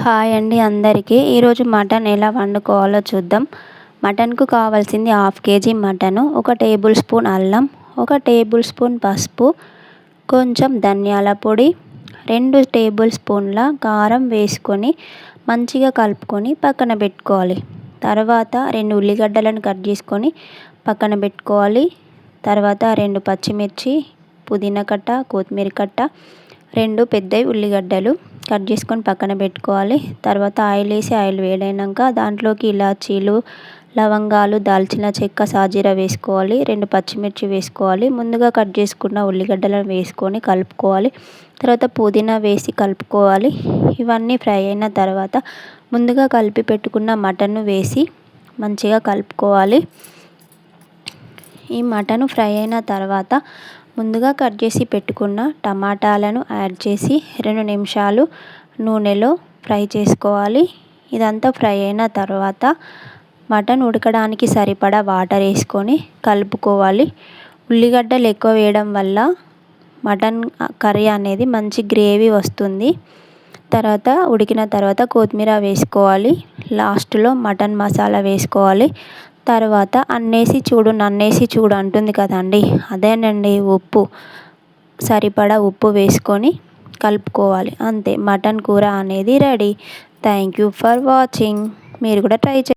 Hi అండి అందరికీ. ఈరోజు మటన్ ఎలా వండుకోవాలో చూద్దాం. మటన్కు కావాల్సింది 1/2 కేజీ మటను, 1 టేబుల్ స్పూన్ అల్లం, 1 టేబుల్ స్పూన్ పసుపు, కొంచెం ధనియాల పొడి, 2 టేబుల్ స్పూన్ల కారం వేసుకొని మంచిగా కలుపుకొని పక్కన పెట్టుకోవాలి. తర్వాత 2 ఉల్లిగడ్డలను కట్ చేసుకొని పక్కన పెట్టుకోవాలి. తర్వాత 2 పచ్చిమిర్చి, పుదీనా కట్ట, కొత్తిమీర కట్ట, 2 పెద్దవి ఉల్లిగడ్డలు కట్ చేసుకొని పక్కన పెట్టుకోవాలి. తర్వాత ఆయిల్ వేడైనాక దాంట్లోకి ఇలాచీలు, లవంగాలు, దాల్చిన చెక్క, సాజీరా వేసుకోవాలి. 2 పచ్చిమిర్చి వేసుకోవాలి. ముందుగా కట్ చేసుకున్న ఉల్లిగడ్డలను వేసుకొని కలుపుకోవాలి. తర్వాత పుదీనా వేసి కలుపుకోవాలి. ఇవన్నీ ఫ్రై అయిన తర్వాత ముందుగా కలిపి పెట్టుకున్న మటన్ను వేసి మంచిగా కలుపుకోవాలి. ఈ మటన్ ఫ్రై అయిన తర్వాత ముందుగా కట్ చేసి పెట్టుకున్న టమాటాలను యాడ్ చేసి 2 నిమిషాలు నూనెలో ఫ్రై చేసుకోవాలి. ఇదంతా ఫ్రై అయిన తర్వాత మటన్ ఉడకడానికి సరిపడా వాటర్ వేసుకొని కలుపుకోవాలి. ఉల్లిగడ్డలు ఎక్కువ వేయడం వల్ల మటన్ కర్రీ అనేది మంచి గ్రేవీ వస్తుంది. తర్వాత ఉడికిన తర్వాత కొత్తిమీర వేసుకోవాలి. లాస్ట్లో మటన్ మసాలా వేసుకోవాలి. తర్వాత అన్నేసి చూడు నన్నేసి చూడు అంటుంది కదండి, అదేనండి ఉప్పు. సరిపడా ఉప్పు వేసుకొని కలుపుకోవాలి. అంతే, మటన్ కూర అనేది ready. Thank you for watching. మీరు కూడా ట్రై చేయండి.